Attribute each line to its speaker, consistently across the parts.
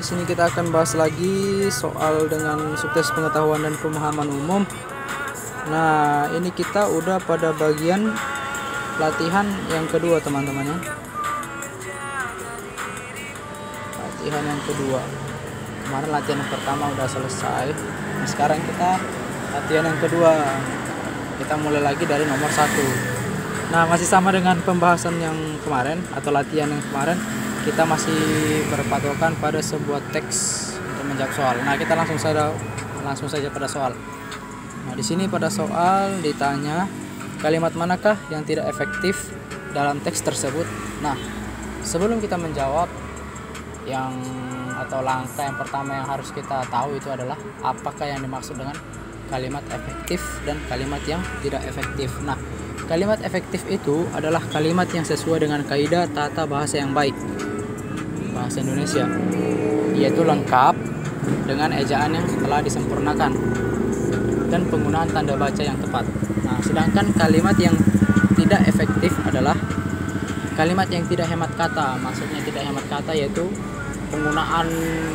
Speaker 1: Di sini kita akan bahas lagi soal dengan sukses pengetahuan dan pemahaman umum. Nah, ini kita udah pada bagian latihan yang kedua, teman-teman ya. Latihan yang kedua. Kemarin latihan yang pertama udah selesai. Nah, sekarang kita latihan yang kedua. Kita mulai lagi dari nomor 1. Nah, masih sama dengan pembahasan yang kemarin atau latihan yang kemarin. Kita masih berpatokan pada sebuah teks untuk menjawab soal. Nah, kita langsung saja pada soal. Nah, di sini pada soal ditanya kalimat manakah yang tidak efektif dalam teks tersebut. Nah, sebelum kita menjawab atau langkah yang pertama yang harus kita tahu itu adalah apakah yang dimaksud dengan kalimat efektif dan kalimat yang tidak efektif. Nah, kalimat efektif itu adalah kalimat yang sesuai dengan kaidah tata bahasa yang baik bahasa Indonesia, yaitu lengkap dengan ejaan yang telah disempurnakan dan penggunaan tanda baca yang tepat. Nah, sedangkan kalimat yang tidak efektif adalah kalimat yang tidak hemat kata. Maksudnya tidak hemat kata yaitu penggunaan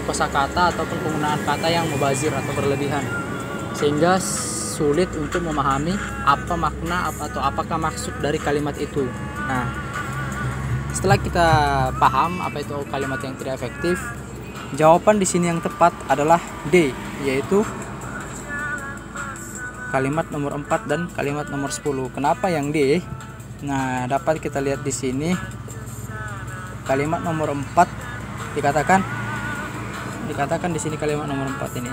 Speaker 1: kosakata ataupun penggunaan kata yang mubazir atau berlebihan, sehingga sulit untuk memahami apa makna atau apakah maksud dari kalimat itu. Nah, setelah kita paham apa itu kalimat yang tidak efektif, jawaban di sini yang tepat adalah D, yaitu kalimat nomor 4 dan kalimat nomor 10. Kenapa yang D? Nah, dapat kita lihat di sini kalimat nomor 4 dikatakan di sini kalimat nomor 4 ini.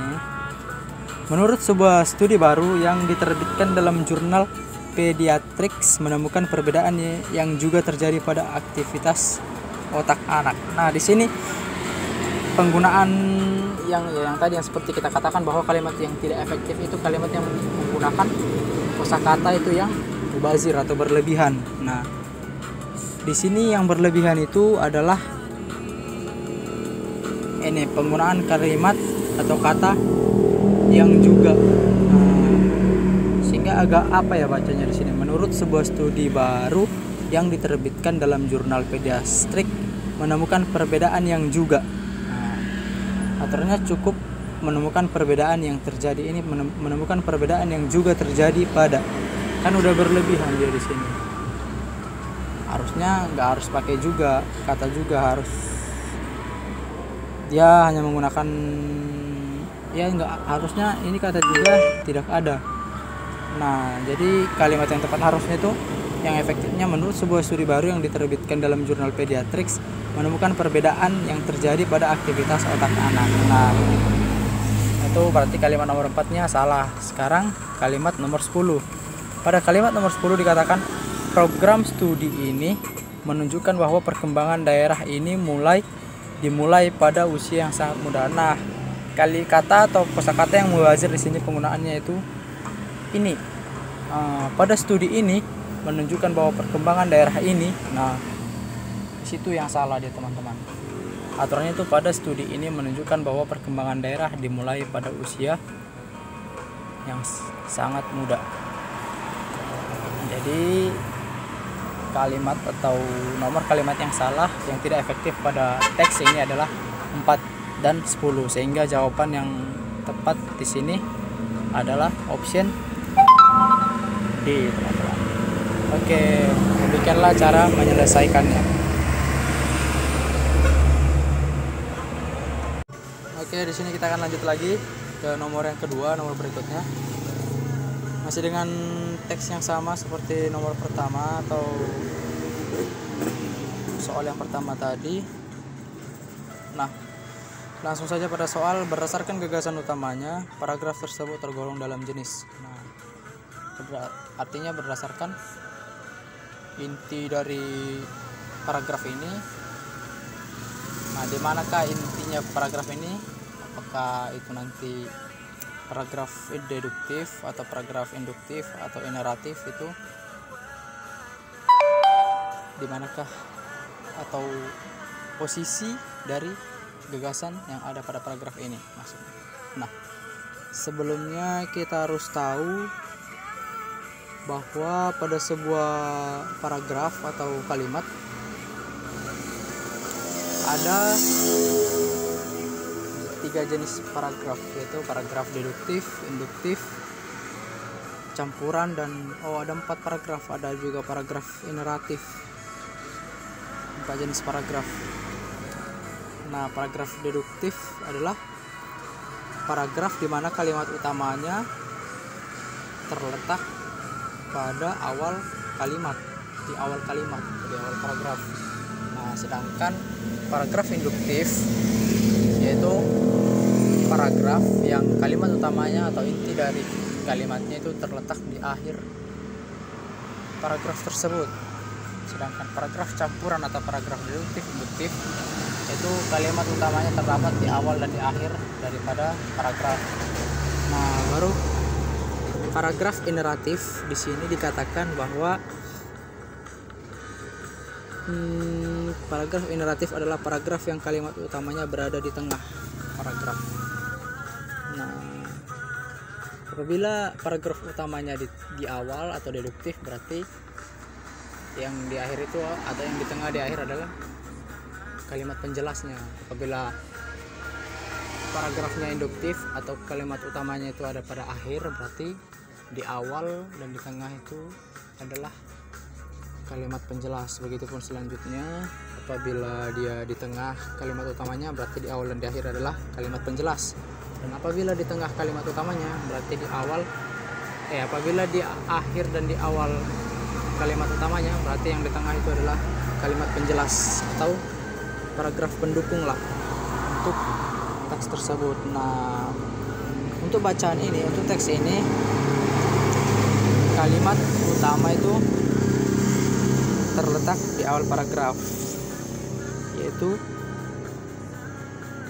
Speaker 1: Menurut sebuah studi baru yang diterbitkan dalam jurnal Pediatrics menemukan perbedaan yang juga terjadi pada aktivitas otak anak. Nah, di sini penggunaan yang tadi yang seperti kita katakan bahwa kalimat yang tidak efektif itu kalimat yang menggunakan kosakata itu yang mubazir atau berlebihan. Nah, di sini yang berlebihan itu adalah ini penggunaan kalimat atau kata yang juga. Sehingga agak apa ya bacanya di sini. Menurut sebuah studi baru yang diterbitkan dalam jurnal Pediatrics menemukan perbedaan yang juga. Nah, aturannya cukup menemukan perbedaan yang terjadi ini menemukan perbedaan yang juga terjadi pada, kan udah berlebihan dia di sini. Harusnya nggak harus pakai juga, kata juga harus. Dia hanya menggunakan nggak harusnya ini kata juga tidak ada. Nah, jadi kalimat yang tepat harusnya itu yang efektifnya menurut sebuah studi baru yang diterbitkan dalam jurnal Pediatrics menemukan perbedaan yang terjadi pada aktivitas otak anak. Nah, itu berarti kalimat nomor 4-nya salah. Sekarang kalimat nomor 10. Pada kalimat nomor 10 dikatakan program studi ini menunjukkan bahwa perkembangan daerah ini dimulai pada usia yang sangat muda. Nah, kata atau kosakata yang mubazir di sini penggunaannya itu ini pada studi ini menunjukkan bahwa perkembangan daerah ini. Nah, situ yang salah dia, teman-teman. Aturannya itu pada studi ini menunjukkan bahwa perkembangan daerah dimulai pada usia yang sangat muda. Jadi kalimat atau nomor kalimat yang salah yang tidak efektif pada teks ini adalah 4 dan 10, sehingga jawaban yang tepat di sini adalah option D, teman-teman. Oke, demikianlah cara menyelesaikannya. Oke, di sini kita akan lanjut lagi ke nomor yang kedua, nomor berikutnya. Masih dengan teks yang sama seperti nomor pertama atau soal yang pertama tadi. Nah, langsung saja pada soal. Berdasarkan gagasan utamanya, paragraf tersebut tergolong dalam jenis. Nah, artinya berdasarkan inti dari paragraf ini. Nah, di manakah intinya paragraf ini? Apakah itu nanti paragraf deduktif atau paragraf induktif atau ineratif, itu di manakah atau posisi dari gagasan yang ada pada paragraf ini maksudnya. Nah, sebelumnya kita harus tahu bahwa pada sebuah paragraf atau kalimat ada 3 jenis paragraf, yaitu paragraf deduktif, induktif, campuran, dan ada 4 paragraf, ada juga paragraf ineratif. 4 jenis paragraf. Nah, paragraf deduktif adalah paragraf di mana kalimat utamanya terletak pada awal kalimat, di awal paragraf. Nah, sedangkan paragraf induktif yaitu paragraf yang kalimat utamanya atau inti dari kalimatnya itu terletak di akhir paragraf tersebut. Sedangkan paragraf campuran atau paragraf deduktif, induktif itu kalimat utamanya terdapat di awal dan di akhir daripada paragraf. Nah, baru paragraf ineratif di sini dikatakan bahwa paragraf ineratif adalah paragraf yang kalimat utamanya berada di tengah paragraf. Nah, apabila paragraf utamanya di awal atau deduktif, berarti yang di akhir itu atau yang di tengah di akhir adalah kalimat penjelasnya. Apabila paragrafnya induktif atau kalimat utamanya itu ada pada akhir, berarti di awal dan di tengah itu adalah kalimat penjelas. Begitupun selanjutnya, apabila dia di tengah kalimat utamanya, berarti di awal dan di akhir adalah kalimat penjelas. Dan apabila di tengah kalimat utamanya, berarti di awal apabila di akhir dan di awal kalimat utamanya, berarti yang di tengah itu adalah kalimat penjelas atau paragraf pendukung lah untuk teks tersebut. Nah, untuk bacaan ini, untuk teks ini, kalimat utama itu terletak di awal paragraf, yaitu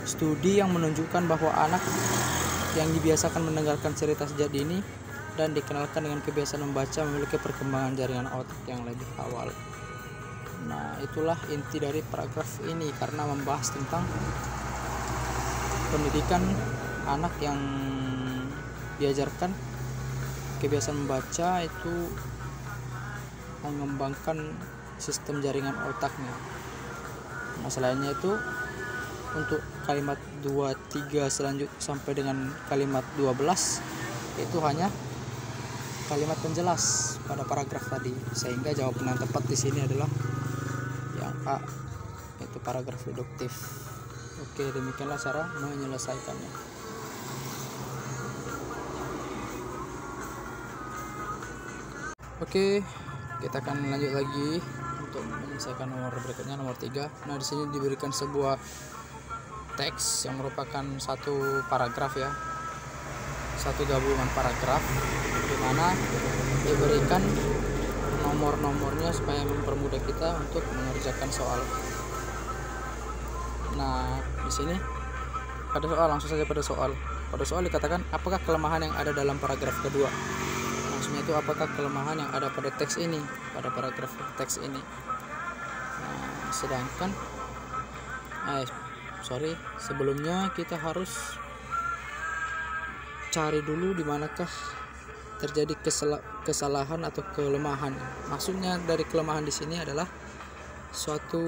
Speaker 1: studi yang menunjukkan bahwa anak yang dibiasakan mendengarkan cerita sejak dini dan dikenalkan dengan kebiasaan membaca memiliki perkembangan jaringan otak yang lebih awal. Nah, itulah inti dari paragraf ini, karena membahas tentang pendidikan anak yang diajarkan kebiasaan membaca itu mengembangkan sistem jaringan otaknya. Masalahnya itu untuk kalimat 2, 3 selanjutnya sampai dengan kalimat 12 itu hanya kalimat penjelas pada paragraf tadi, sehingga jawaban yang tepat di sini adalah yang A, yaitu paragraf deduktif. Oke, demikianlah cara menyelesaikannya. Oke, kita akan lanjut lagi untuk menyelesaikan nomor berikutnya, nomor 3. Nah, di sini diberikan sebuah teks yang merupakan satu paragraf ya, satu gabungan paragraf, di mana diberikan nomor-nomornya supaya mempermudah kita untuk mengerjakan soal. Nah, di sini pada soal, langsung saja pada soal. Pada soal dikatakan apakah kelemahan yang ada dalam paragraf kedua. Maksudnya itu apakah kelemahan yang ada pada teks ini, pada paragraf teks ini. Nah, sedangkan sebelumnya kita harus cari dulu di manakah terjadi kesalahan atau kelemahan. Maksudnya dari kelemahan di sini adalah suatu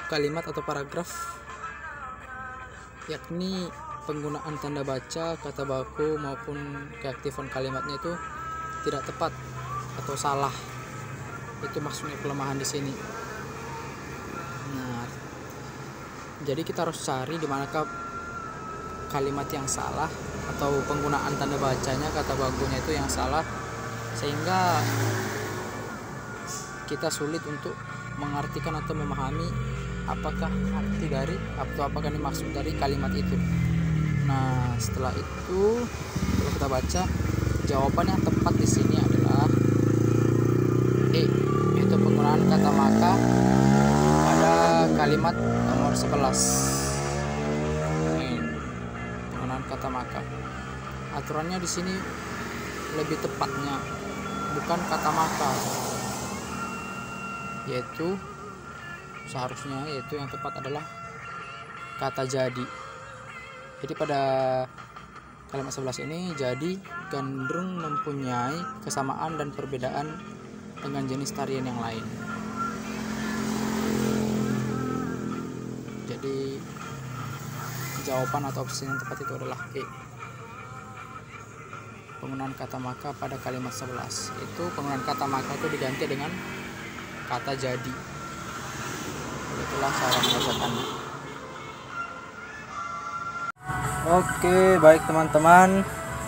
Speaker 1: kalimat atau paragraf, yakni penggunaan tanda baca, kata baku maupun keaktifan kalimatnya itu tidak tepat atau salah. Itu maksudnya kelemahan di sini. Nah, jadi kita harus cari di manakah kalimat yang salah atau penggunaan tanda bacanya, kata bakunya itu yang salah, sehingga kita sulit untuk mengartikan atau memahami apakah arti dari atau apakah dimaksud dari kalimat itu. Nah, setelah itu kalau kita baca, jawaban yang tepat di sini adalah E, yaitu penggunaan kata maka pada kalimat nomor 11. Penggunaan kata maka. Aturannya di sini lebih tepatnya bukan kata maka, yaitu seharusnya yang tepat adalah kata jadi. Jadi pada kalimat 11 ini, jadi gandrung mempunyai kesamaan dan perbedaan dengan jenis tarian yang lain. Jadi jawaban atau opsi yang tepat itu adalah E. Penggunaan kata maka pada kalimat 11. Itu penggunaan kata maka itu diganti dengan kata jadi. Itulah cara menyelesaikannya. Oke, baik teman-teman.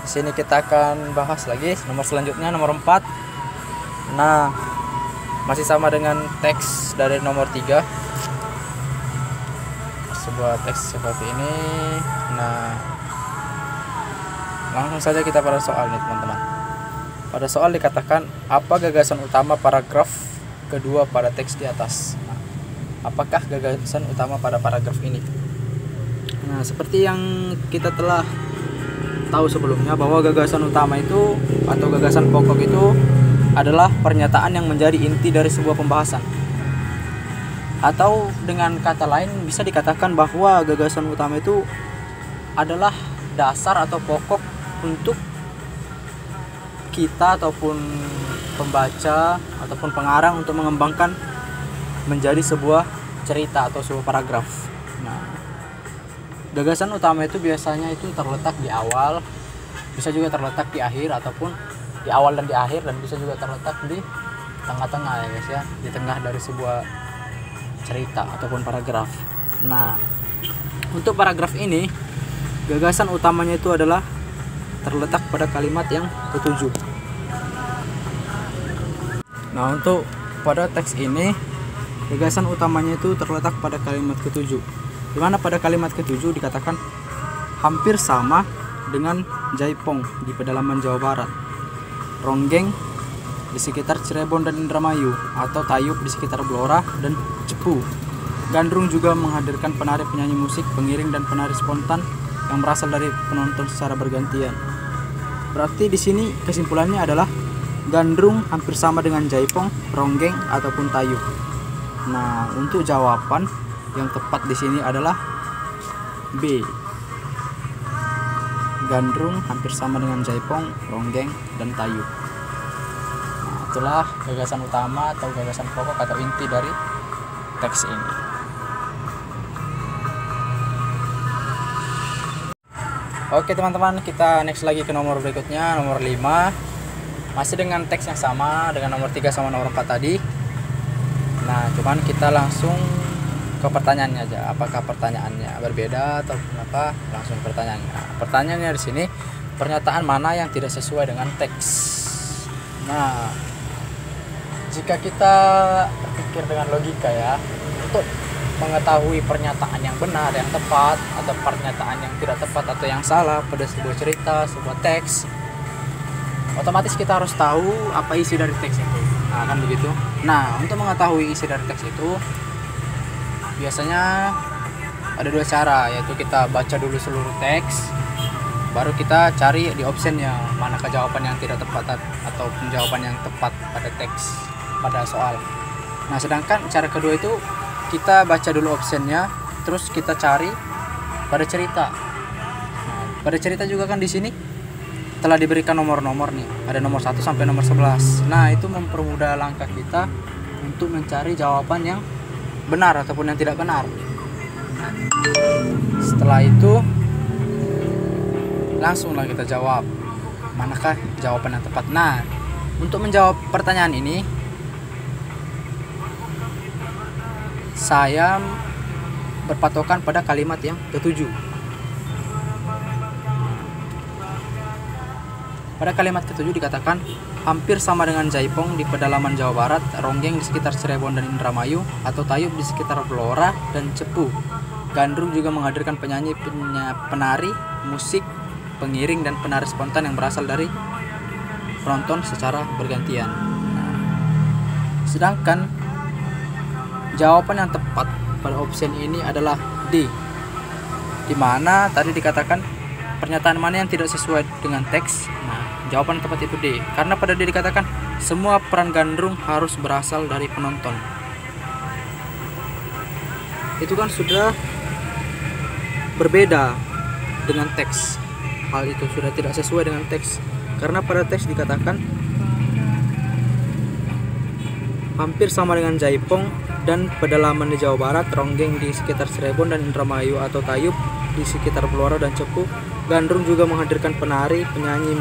Speaker 1: Di sini kita akan bahas lagi nomor selanjutnya, nomor 4. Nah, masih sama dengan teks dari nomor 3. Sebuah teks seperti ini. Nah, langsung saja kita pada soal nih teman-teman. Pada soal dikatakan apa gagasan utama paragraf kedua pada teks di atas. Nah, apakah gagasan utama pada paragraf ini? Nah, seperti yang kita telah tahu sebelumnya bahwa gagasan utama itu atau gagasan pokok itu adalah pernyataan yang menjadi inti dari sebuah pembahasan. Atau dengan kata lain bisa dikatakan bahwa gagasan utama itu adalah dasar atau pokok untuk kita ataupun pembaca ataupun pengarang untuk mengembangkan menjadi sebuah cerita atau sebuah paragraf. Nah, gagasan utama itu biasanya itu terletak di awal, bisa juga terletak di akhir ataupun di awal dan di akhir, dan bisa juga terletak di tengah-tengah ya guys ya, di tengah dari sebuah cerita ataupun paragraf. Nah, untuk paragraf ini gagasan utamanya itu adalah terletak pada kalimat yang ketujuh. Nah, untuk pada teks ini gagasan utamanya itu terletak pada kalimat ketujuh, di mana pada kalimat ketujuh dikatakan hampir sama dengan Jaipong di pedalaman Jawa Barat, Ronggeng di sekitar Cirebon dan Indramayu, atau Tayub di sekitar Blora dan Cepu. Gandrung juga menghadirkan penari, penyanyi musik, pengiring dan penari spontan yang berasal dari penonton secara bergantian. Berarti di sini kesimpulannya adalah Gandrung hampir sama dengan Jaipong, Ronggeng ataupun Tayub. Nah, untuk jawaban yang tepat di sini adalah B. Gandrung hampir sama dengan Jaipong, Ronggeng, dan Tayub. Nah, itulah gagasan utama atau gagasan pokok atau inti dari teks ini. Oke teman-teman, kita next lagi ke nomor berikutnya, nomor 5. Masih dengan teks yang sama dengan nomor 3 sama nomor 4 tadi. Nah, cuman kita langsung ke pertanyaannya aja. Apakah pertanyaannya berbeda atau apa? Langsung pertanyaannya. Nah, pertanyaannya di sini, pernyataan mana yang tidak sesuai dengan teks? Nah, jika kita berpikir dengan logika ya, untuk mengetahui pernyataan yang benar, yang tepat, atau pernyataan yang tidak tepat atau yang salah pada sebuah cerita, sebuah teks, otomatis kita harus tahu apa isi dari teks itu. Nah, kan begitu. Nah, untuk mengetahui isi dari teks itu biasanya ada dua cara, yaitu kita baca dulu seluruh teks, baru kita cari di optionnya manakah jawaban yang tidak tepat atau jawaban yang tepat pada teks, pada soal. Nah, sedangkan cara kedua itu kita baca dulu optionnya, terus kita cari pada cerita. Nah, pada cerita juga kan di sini telah diberikan nomor-nomor nih, ada nomor 1 sampai nomor 11. Nah, itu mempermudah langkah kita untuk mencari jawaban yang benar ataupun yang tidak benar. Nah, setelah itu langsunglah kita jawab manakah jawaban yang tepat. Nah, untuk menjawab pertanyaan ini saya berpatokan pada kalimat yang ketujuh. Pada kalimat ketujuh dikatakan hampir sama dengan Jaipong di pedalaman Jawa Barat, Ronggeng di sekitar Cirebon dan Indramayu, atau Tayub di sekitar Blora dan Cepu. Gandrung juga menghadirkan penyanyi, penari, musik, pengiring dan penari spontan yang berasal dari penonton secara bergantian. Nah, sedangkan jawaban yang tepat pada option ini adalah D, di mana tadi dikatakan pernyataan mana yang tidak sesuai dengan teks. Nah, jawaban yang tepat itu D, karena pada D dikatakan semua peran Gandrung harus berasal dari penonton. Itu kan sudah berbeda dengan teks. Hal itu sudah tidak sesuai dengan teks, karena pada teks dikatakan hampir sama dengan Jaipong dan pedalaman di Jawa Barat, Ronggeng di sekitar Cirebon dan Indramayu, atau Tayub di sekitar Blora dan Cepu. Gandrung juga menghadirkan penari, penyanyi,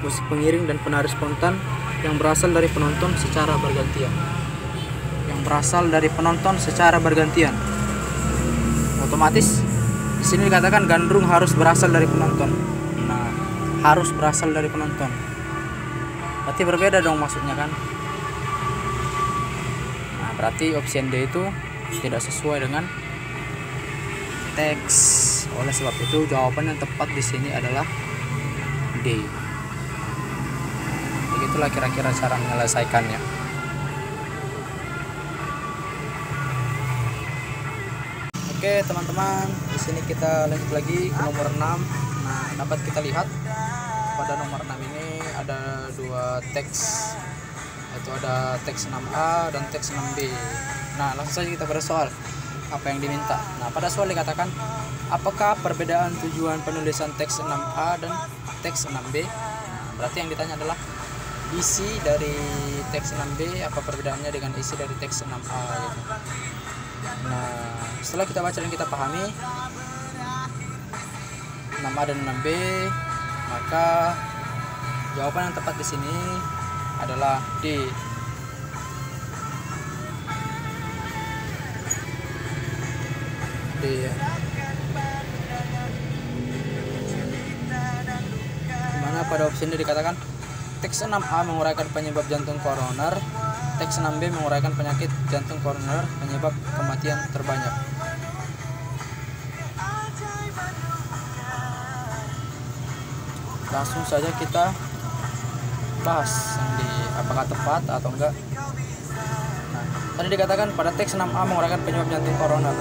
Speaker 1: musik pengiring dan penari spontan yang berasal dari penonton secara bergantian. Otomatis di sini dikatakan gandrung harus berasal dari penonton. Nah, harus berasal dari penonton. Berarti berbeda dong maksudnya kan? Nah, berarti option D itu tidak sesuai dengan teks. Oleh sebab itu jawaban yang tepat di sini adalah D. Begitulah kira-kira cara menyelesaikannya. Oke teman-teman, di sini kita lanjut lagi ke nomor 6. Nah, dapat kita lihat pada nomor 6 ini ada dua teks, yaitu ada teks 6A dan teks 6B. Nah, langsung saja kita pada soal apa yang diminta. Nah, pada soal dikatakan apakah perbedaan tujuan penulisan teks 6A dan teks 6B? Nah, berarti yang ditanya adalah isi dari teks 6B, apa perbedaannya dengan isi dari teks 6A gitu. Nah, setelah kita baca dan kita pahami 6A dan 6B, maka jawaban yang tepat di sini adalah D. D ya. Dimana pada opsi ini dikatakan teks 6A menguraikan penyebab jantung koroner, teks 6B menguraikan penyakit jantung koroner penyebab kematian terbanyak. Langsung saja kita bahas di apakah tepat atau enggak. Nah, tadi dikatakan pada teks 6A menguraikan penyebab jantung koroner.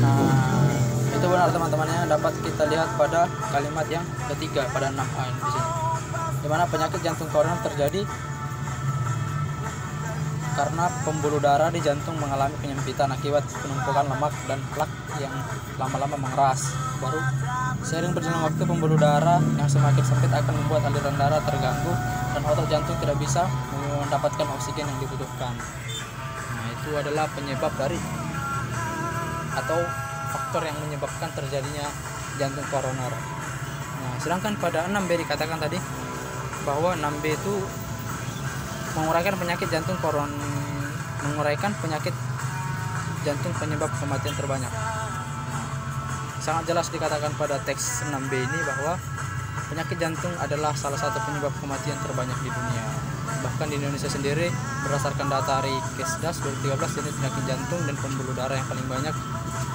Speaker 1: Nah, itu benar teman-temannya, dapat kita lihat pada kalimat yang ketiga pada 6A ini di sini. Di mana penyakit jantung koroner terjadi karena pembuluh darah di jantung mengalami penyempitan akibat penumpukan lemak dan plak yang lama-lama mengeras. Baru seiring berjalannya waktu pembuluh darah yang semakin sempit akan membuat aliran darah terganggu dan otot jantung tidak bisa mendapatkan oksigen yang dibutuhkan. Nah, itu adalah penyebab dari atau faktor yang menyebabkan terjadinya jantung koroner. Nah, sedangkan pada 6B dikatakan tadi bahwa 6B itu menguraikan penyakit jantung penyebab kematian terbanyak. Sangat jelas dikatakan pada teks 6B ini bahwa penyakit jantung adalah salah satu penyebab kematian terbanyak di dunia. Bahkan di Indonesia sendiri, berdasarkan data dari Kesdas 2013, jenis penyakit jantung dan pembuluh darah yang paling banyak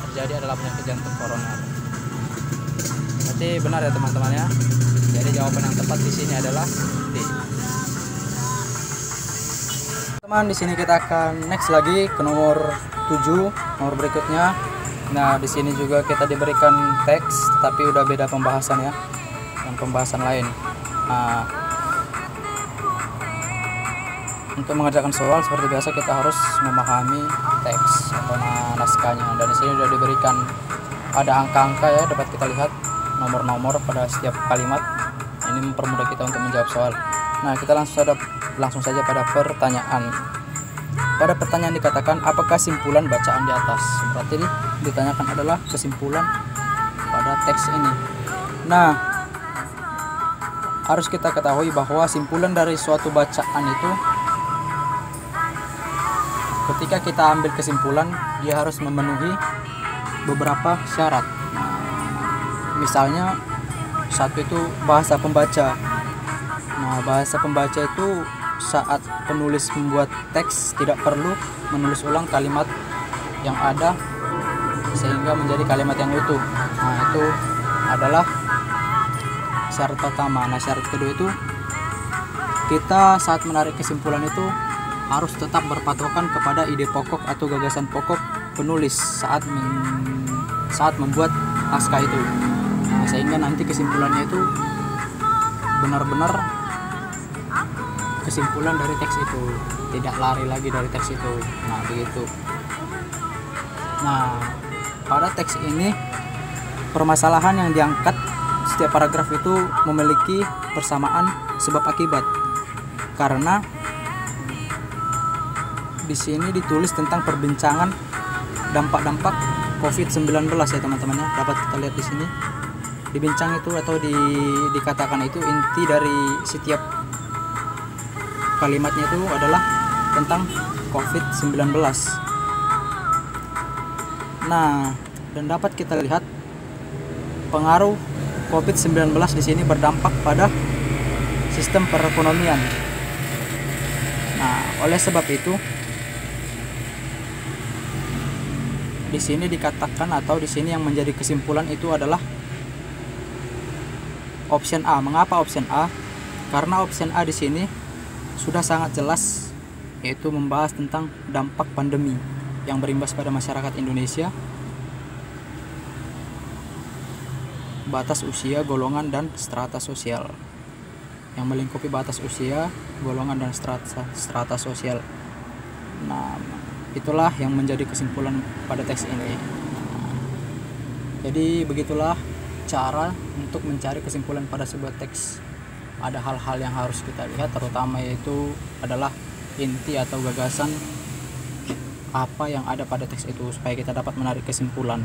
Speaker 1: terjadi adalah penyakit jantung koroner. Berarti benar ya teman-teman ya. Jadi jawaban yang tepat di sini adalah D. Teman, di sini kita akan next lagi ke nomor 7, nomor berikutnya. Nah, di sini juga kita diberikan teks, tapi udah beda pembahasan ya, dan pembahasan lain. Nah, untuk mengerjakan soal seperti biasa kita harus memahami teks atau naskahnya. Dan di sini sudah diberikan ada angka-angka ya, dapat kita lihat nomor-nomor pada setiap kalimat. Ini mempermudah kita untuk menjawab soal. Nah, kita langsung saja pada pertanyaan. Pada pertanyaan dikatakan apakah simpulan bacaan di atas. Berarti ini ditanyakan adalah kesimpulan pada teks ini. Nah, harus kita ketahui bahwa simpulan dari suatu bacaan itu, ketika kita ambil kesimpulan, dia harus memenuhi beberapa syarat. Misalnya satu itu bahasa pembaca. Nah, bahasa pembaca itu saat penulis membuat teks tidak perlu menulis ulang kalimat yang ada sehingga menjadi kalimat yang utuh. Nah, itu adalah syarat pertama. Nah, syarat kedua itu kita saat menarik kesimpulan itu harus tetap berpatokan kepada ide pokok atau gagasan pokok penulis saat membuat naskah itu. Nah, sehingga nanti kesimpulannya itu benar-benar kesimpulan dari teks itu, tidak lari lagi dari teks itu. Nah, begitu. Nah, pada teks ini permasalahan yang diangkat setiap paragraf itu memiliki persamaan sebab akibat, karena di sini ditulis tentang perbincangan dampak-dampak COVID-19 ya teman-teman ya. Dapat kita lihat di sini. Dibincang itu atau dikatakan itu inti dari setiap kalimatnya itu adalah tentang COVID-19. Nah, dan dapat kita lihat pengaruh COVID-19 di sini berdampak pada sistem perekonomian. Nah, oleh sebab itu di sini dikatakan atau di sini yang menjadi kesimpulan itu adalah option A. Mengapa option A? Karena option A di sini sudah sangat jelas, yaitu membahas tentang dampak pandemi yang berimbas pada masyarakat Indonesia, batas usia, golongan, dan strata sosial, yang melingkupi batas usia, golongan, dan strata sosial. Nah, itulah yang menjadi kesimpulan pada teks ini. Jadi begitulah cara untuk mencari kesimpulan pada sebuah teks. Ada hal-hal yang harus kita lihat, terutama yaitu adalah inti atau gagasan apa yang ada pada teks itu, supaya kita dapat menarik kesimpulan.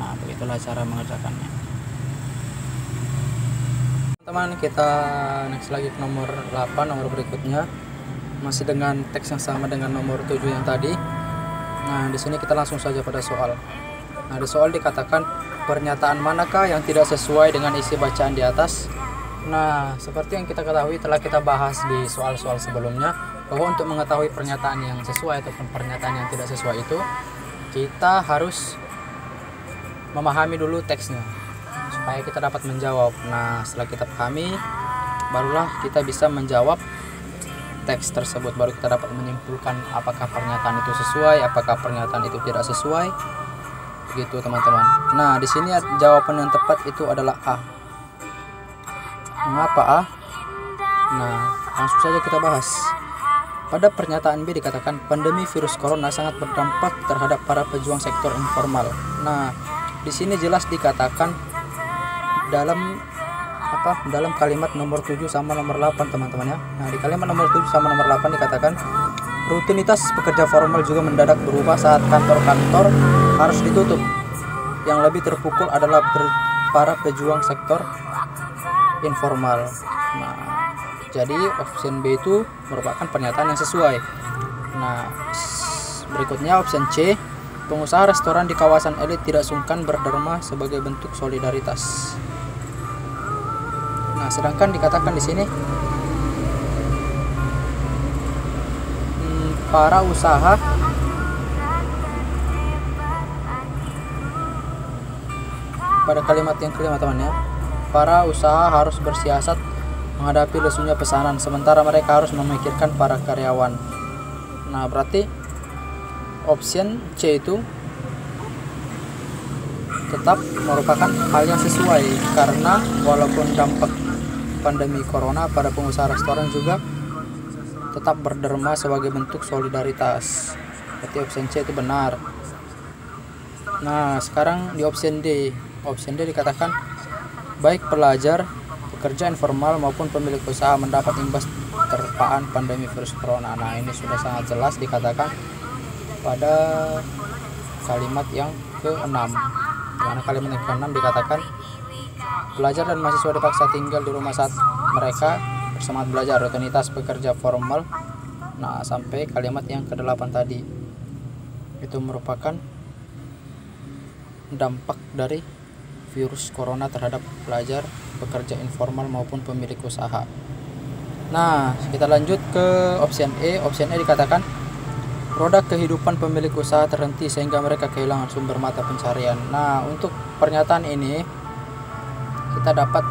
Speaker 1: Nah, begitulah cara mengerjakannya. Teman-teman, kita next lagi ke nomor 8, nomor berikutnya. Masih dengan teks yang sama dengan nomor 7 yang tadi. Nah, di sini kita langsung saja pada soal. Nah, di soal dikatakan pernyataan manakah yang tidak sesuai dengan isi bacaan di atas. Nah, seperti yang kita ketahui telah kita bahas di soal-soal sebelumnya, bahwa untuk mengetahui pernyataan yang sesuai ataupun pernyataan yang tidak sesuai itu, kita harus memahami dulu teksnya supaya kita dapat menjawab. Nah, setelah kita pahami, barulah kita bisa menjawab teks tersebut, baru kita dapat menyimpulkan apakah pernyataan itu sesuai, apakah pernyataan itu tidak sesuai. Begitu teman-teman. Nah, di sini jawaban yang tepat itu adalah A. Mengapa A? Nah, langsung saja kita bahas. Pada pernyataan B dikatakan pandemi virus corona sangat berdampak terhadap para pejuang sektor informal. Nah, di sini jelas dikatakan dalam kalimat nomor 7 sama nomor 8 teman-teman ya. Nah, di kalimat nomor 7 sama nomor 8 dikatakan rutinitas pekerja formal juga mendadak berubah saat kantor-kantor harus ditutup. Yang lebih terpukul adalah para pejuang sektor informal. Nah, jadi option B itu merupakan pernyataan yang sesuai. Nah, berikutnya option C, pengusaha restoran di kawasan elit tidak sungkan berderma sebagai bentuk solidaritas. Nah, sedangkan dikatakan di sini para usaha pada kalimat yang kelima teman ya, para usaha harus bersiasat menghadapi lesunya pesanan sementara mereka harus memikirkan para karyawan. Nah, berarti option C itu tetap merupakan hal yang sesuai, karena walaupun dampak pandemi corona pada pengusaha restoran juga tetap berderma sebagai bentuk solidaritas. Berarti option C itu benar. Nah, sekarang di option D. Option D dikatakan baik pelajar, pekerja informal maupun pemilik usaha mendapat imbas terpaan pandemi virus corona. Nah, ini sudah sangat jelas dikatakan pada kalimat yang ke-6. Di mana kalimat yang ke-6 dikatakan pelajar dan mahasiswa dipaksa tinggal di rumah saat mereka bersemangat belajar, rutinitas pekerja formal. Nah, sampai kalimat yang ke-8 tadi itu merupakan dampak dari virus corona terhadap pelajar, pekerja informal maupun pemilik usaha. Nah, kita lanjut ke option E. Option E dikatakan roda kehidupan pemilik usaha terhenti sehingga mereka kehilangan sumber mata pencarian. Nah, untuk pernyataan ini kita dapat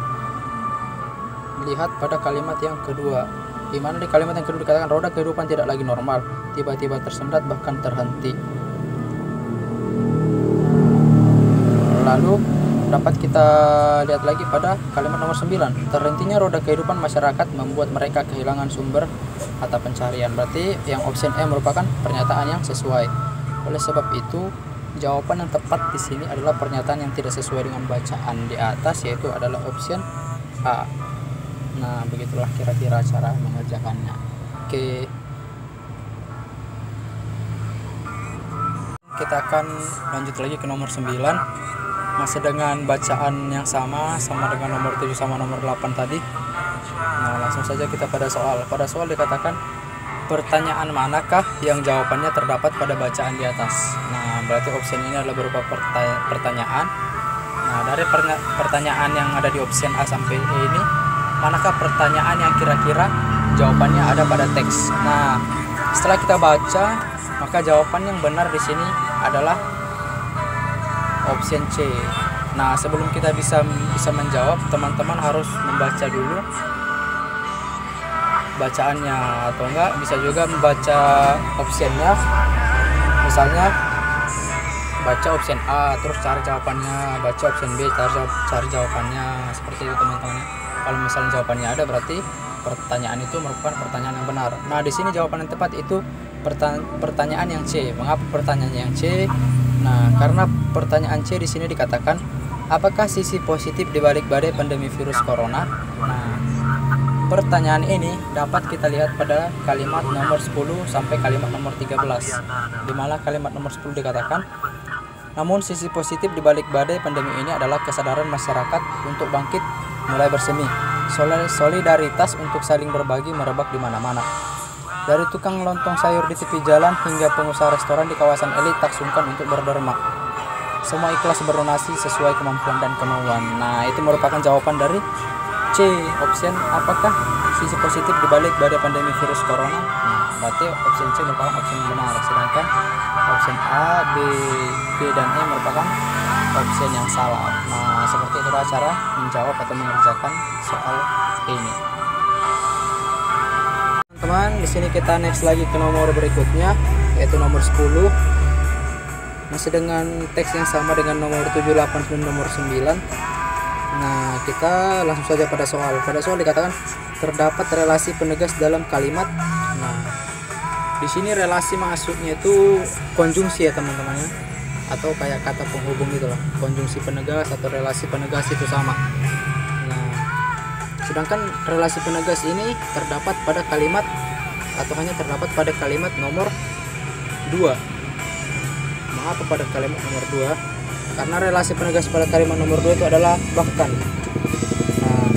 Speaker 1: lihat pada kalimat yang kedua, di mana di kalimat yang kedua dikatakan roda kehidupan tidak lagi normal, tiba-tiba tersendat bahkan terhenti. Lalu dapat kita lihat lagi pada kalimat nomor 9, terhentinya roda kehidupan masyarakat membuat mereka kehilangan sumber mata pencarian. Berarti yang option E merupakan pernyataan yang sesuai. Oleh sebab itu, jawaban yang tepat di sini adalah pernyataan yang tidak sesuai dengan bacaan di atas, yaitu adalah option A. Nah, begitulah kira-kira cara mengerjakannya. Oke, kita akan lanjut lagi ke nomor 9, masih dengan bacaan yang sama dengan nomor 7 sama nomor 8 tadi. Nah, langsung saja kita pada soal. Pada soal dikatakan pertanyaan manakah yang jawabannya terdapat pada bacaan di atas. Nah, berarti option ini adalah berupa pertanyaan. Nah, dari pertanyaan yang ada di option A sampai E ini, manakah pertanyaan yang kira-kira jawabannya ada pada teks. Nah, setelah kita baca, maka jawaban yang benar di sini adalah option C. Nah, sebelum kita bisa menjawab, teman-teman harus membaca dulu bacaannya, atau enggak bisa juga membaca optionnya. Misalnya baca option A terus cari jawabannya, baca option B cari jawabannya, seperti itu teman-teman. Kalau misalnya jawabannya ada, berarti pertanyaan itu merupakan pertanyaan yang benar. Nah, di sini jawaban yang tepat itu pertanyaan yang C. Mengapa pertanyaan yang C? Nah, karena pertanyaan C di sini dikatakan, apakah sisi positif di balik badai pandemi virus corona? Nah, pertanyaan ini dapat kita lihat pada kalimat nomor 10 sampai kalimat nomor 13. Di mana kalimat nomor 10 dikatakan, namun sisi positif di balik badai pandemi ini adalah kesadaran masyarakat untuk bangkit mulai bersemi. Solidaritas untuk saling berbagi merebak di mana-mana. Dari tukang lontong sayur di tepi jalan hingga pengusaha restoran di kawasan elit tak sungkan untuk berderma. Semua ikhlas berdonasi sesuai kemampuan dan kemauan. Nah, itu merupakan jawaban dari C, option apakah sisi positif di balik badai pandemi virus corona. Nah, berarti option C merupakan option yang benar, sedangkan option A, B dan E merupakan option yang salah. Nah, seperti itulah cara menjawab atau mengerjakan soal ini. Teman-teman, di sini kita next lagi ke nomor berikutnya, yaitu nomor 10. Masih dengan teks yang sama dengan nomor 7, 8 dan nomor 9. Nah, kita langsung saja pada soal. Pada soal dikatakan terdapat relasi penegas dalam kalimat. Nah, di sini relasi maksudnya itu konjungsi ya teman-teman ya, atau kayak kata penghubung gitu loh. Konjungsi penegas atau relasi penegas itu sama. Nah, sedangkan relasi penegas ini terdapat pada kalimat atau hanya terdapat pada kalimat nomor 2. Mengapa pada kalimat nomor 2? Karena relasi penegas pada kalimat nomor 2 itu adalah bahkan. Nah,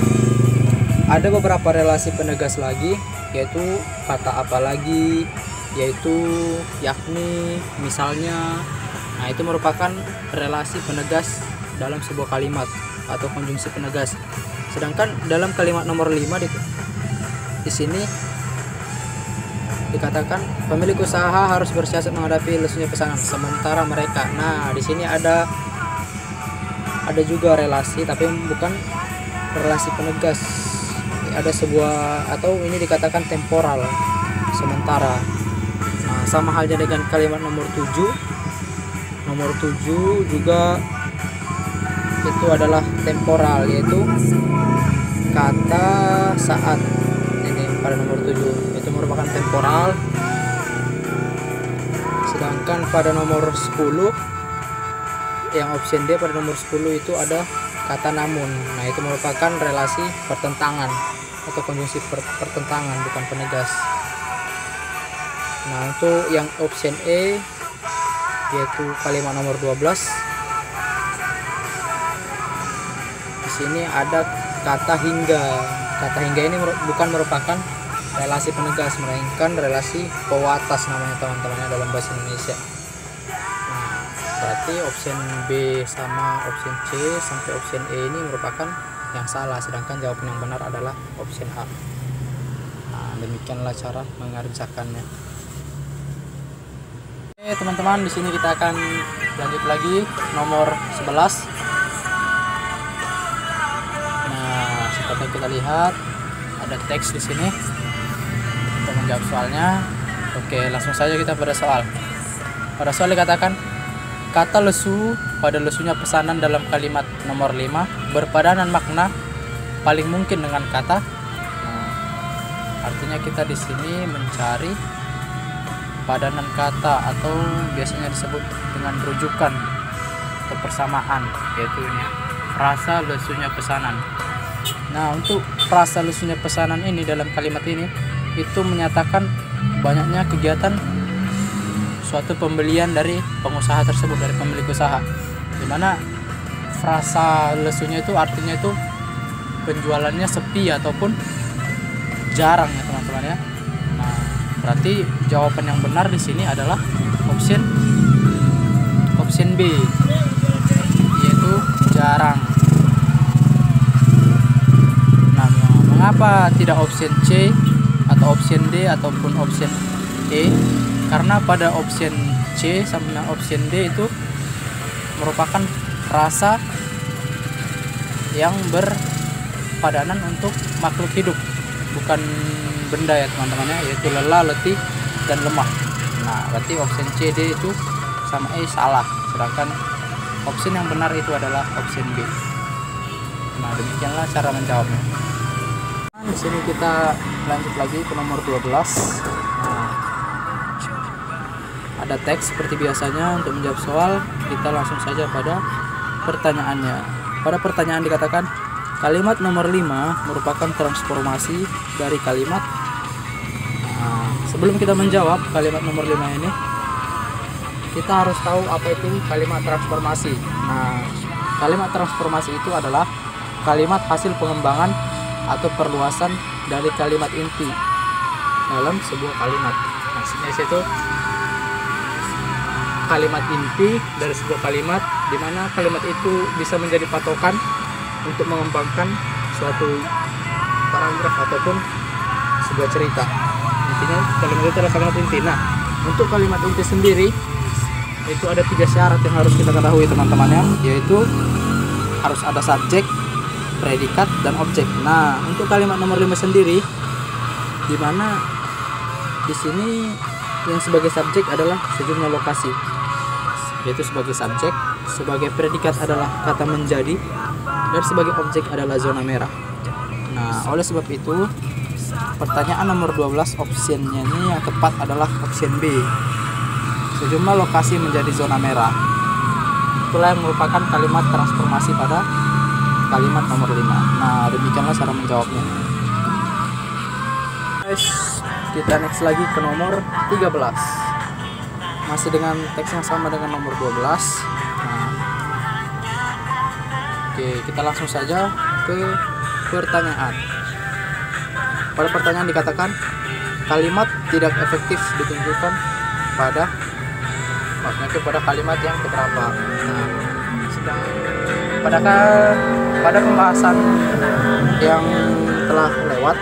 Speaker 1: ada beberapa relasi penegas lagi, yaitu kata apa lagi, yaitu yakni, misalnya. Nah, itu merupakan relasi penegas dalam sebuah kalimat atau konjungsi penegas. Sedangkan dalam kalimat nomor 5 di sini dikatakan pemilik usaha harus bersiasat menghadapi lesunya pesanan sementara mereka. Nah, di sini ada juga relasi, tapi bukan relasi penegas. Ada sebuah, atau ini dikatakan temporal, sementara. Nah, sama halnya dengan kalimat nomor 7. Nomor 7 juga itu adalah temporal, yaitu kata saat. Ini pada nomor 7 itu merupakan temporal. Sedangkan pada nomor 10 yang option D, pada nomor 10 itu ada kata namun. Nah, itu merupakan relasi pertentangan atau konjungsi pertentangan, bukan penegas. Nah, untuk yang option E yaitu kalimat nomor 12, di sini ada kata hingga. Kata hingga ini bukan merupakan relasi penegas, melainkan relasi pewatas namanya teman-temannya dalam bahasa Indonesia. Berarti option B sama option C sampai option E ini merupakan yang salah, sedangkan jawaban yang benar adalah option A. Nah, demikianlah cara mengerjakannya. Oke teman-teman, di sini kita akan lanjut lagi nomor 11. Nah, seperti kita lihat ada teks di sini untuk menjawab soalnya. Oke, langsung saja kita pada soal. Pada soal dikatakan kata lesu pada lesunya pesanan dalam kalimat nomor 5 berpadanan makna paling mungkin dengan kata. Nah, artinya kita di sini mencari padanan kata, atau biasanya disebut dengan rujukan atau persamaan, yaitu ini frasa lesunya pesanan. Nah, untuk frasa lesunya pesanan ini dalam kalimat ini itu menyatakan banyaknya kegiatan suatu pembelian dari pengusaha tersebut, dari pemilik usaha, dimana frasa lesunya itu artinya itu penjualannya sepi ataupun jarang ya teman-teman ya. Nah, berarti jawaban yang benar di sini adalah option B, yaitu jarang. Nah, mengapa tidak option C atau option D ataupun option E? Karena pada option C sama option D itu merupakan frasa yang berpadanan untuk makhluk hidup, bukan benda ya teman-teman ya, yaitu lelah, letih, dan lemah. Nah, berarti option C, D itu sama E salah, sedangkan option yang benar itu adalah option B. Nah, demikianlah cara menjawabnya. Nah, di sini kita lanjut lagi ke nomor 12. Nah, ada teks seperti biasanya. Untuk menjawab soal, kita langsung saja pada pertanyaannya. Pada pertanyaan dikatakan kalimat nomor 5 merupakan transformasi dari kalimat. Nah, sebelum kita menjawab kalimat nomor 5 ini, kita harus tahu apa itu kalimat transformasi. Nah, kalimat transformasi itu adalah kalimat hasil pengembangan atau perluasan dari kalimat inti dalam sebuah kalimat. Maksudnya itu kalimat inti dari sebuah kalimat, di mana kalimat itu bisa menjadi patokan untuk mengembangkan suatu paragraf ataupun sebuah cerita. Intinya kalimat itu adalah kalimat inti. Nah, untuk kalimat inti sendiri itu ada 3 syarat yang harus kita ketahui teman-teman ya, yaitu harus ada subjek, predikat, dan objek. Nah, untuk kalimat nomor 5 sendiri, di mana di sini yang sebagai subjek adalah sejumlah lokasi, yaitu sebagai subjek, sebagai predikat adalah kata menjadi, dan sebagai objek adalah zona merah. Nah, oleh sebab itu pertanyaan nomor 12 optionnya ini yang tepat adalah option B, sejumlah lokasi menjadi zona merah. Itulah yang merupakan kalimat transformasi pada kalimat nomor 5. Nah, demikianlah cara menjawabnya. Guys, kita next lagi ke nomor 13. Masih dengan teks yang sama dengan nomor 12. Nah, oke, kita langsung saja ke pertanyaan. Pada pertanyaan dikatakan kalimat tidak efektif ditunjukkan pada, maksudnya pada kalimat yang keberapa. Nah, sedang pada pembahasan yang telah lewat,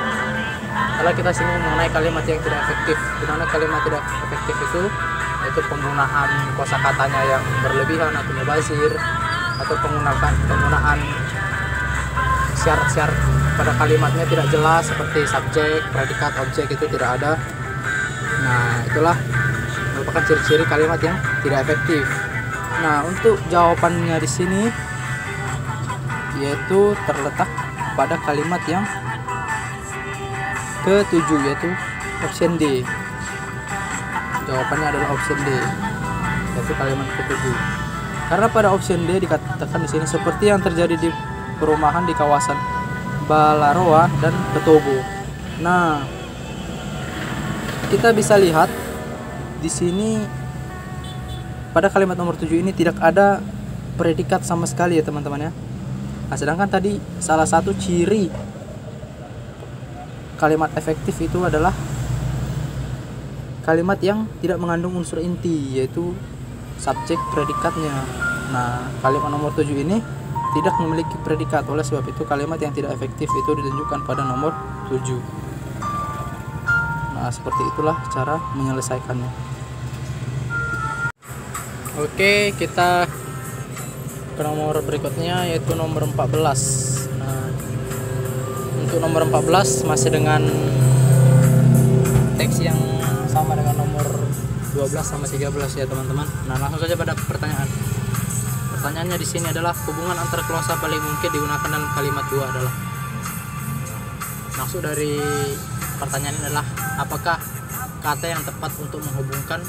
Speaker 1: telah kita singgung mengenai kalimat yang tidak efektif. Di mana kalimat tidak efektif itu penggunaan kosakatanya yang berlebihan atau mubazir, atau penggunaan syarat-syarat pada kalimatnya tidak jelas, seperti subjek, predikat, objek itu tidak ada. Nah, itulah merupakan ciri-ciri kalimat yang tidak efektif. Nah, untuk jawabannya di sini yaitu terletak pada kalimat yang ke-7, yaitu option D. Jawabannya adalah option D, yaitu kalimat ke-7. Karena pada option D dikatakan di sini seperti yang terjadi di perumahan di kawasan Balaroa dan Petobo. Nah, kita bisa lihat di sini pada kalimat nomor 7 ini tidak ada predikat sama sekali ya teman-teman ya. Nah, sedangkan tadi salah satu ciri kalimat efektif itu adalah kalimat yang tidak mengandung unsur inti, yaitu subjek predikatnya. Nah, kalimat nomor 7 ini tidak memiliki predikat, oleh sebab itu kalimat yang tidak efektif itu ditunjukkan pada nomor 7. Nah, seperti itulah cara menyelesaikannya. Oke, kita ke nomor berikutnya, yaitu nomor 14. Nah, untuk nomor 14 masih dengan teks yang sama dengan nomor 12 sama 13 ya teman-teman. Nah, langsung saja pada pertanyaan. Pertanyaannya di sini adalah hubungan antara klausa paling mungkin digunakan dalam kalimat 2 adalah. Maksud dari pertanyaan ini adalah apakah kata yang tepat untuk menghubungkan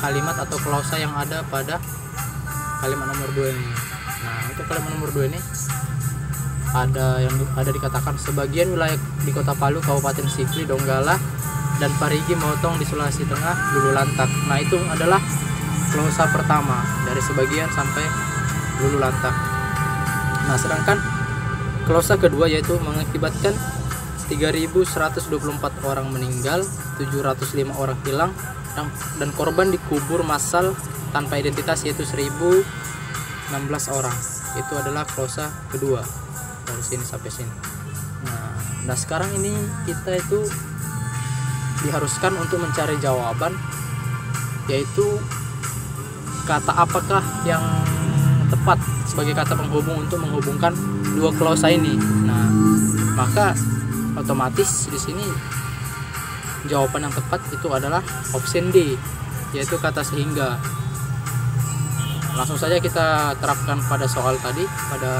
Speaker 1: kalimat atau klausa yang ada pada kalimat nomor 2 ini. Nah, untuk kalimat nomor 2 ini ada dikatakan sebagian wilayah di Kota Palu, Kabupaten Sikli, Donggala, dan Parigi motong di Sulawesi Tengah Lulu Lantak. Nah, itu adalah glosa pertama dari sebagian sampai Lulu Lantak. Nah, sedangkan glosa kedua yaitu mengakibatkan 3.124 orang meninggal, 705 orang hilang, dan korban dikubur massal tanpa identitas yaitu 1.016 orang. Itu adalah glosa kedua dari sini sampai sini. Nah, sekarang ini kita itu diharuskan untuk mencari jawaban, yaitu kata apakah yang tepat sebagai kata penghubung untuk menghubungkan dua glosa ini. Nah, maka otomatis di sini jawaban yang tepat itu adalah option D, yaitu kata sehingga. Langsung saja kita terapkan pada soal tadi, pada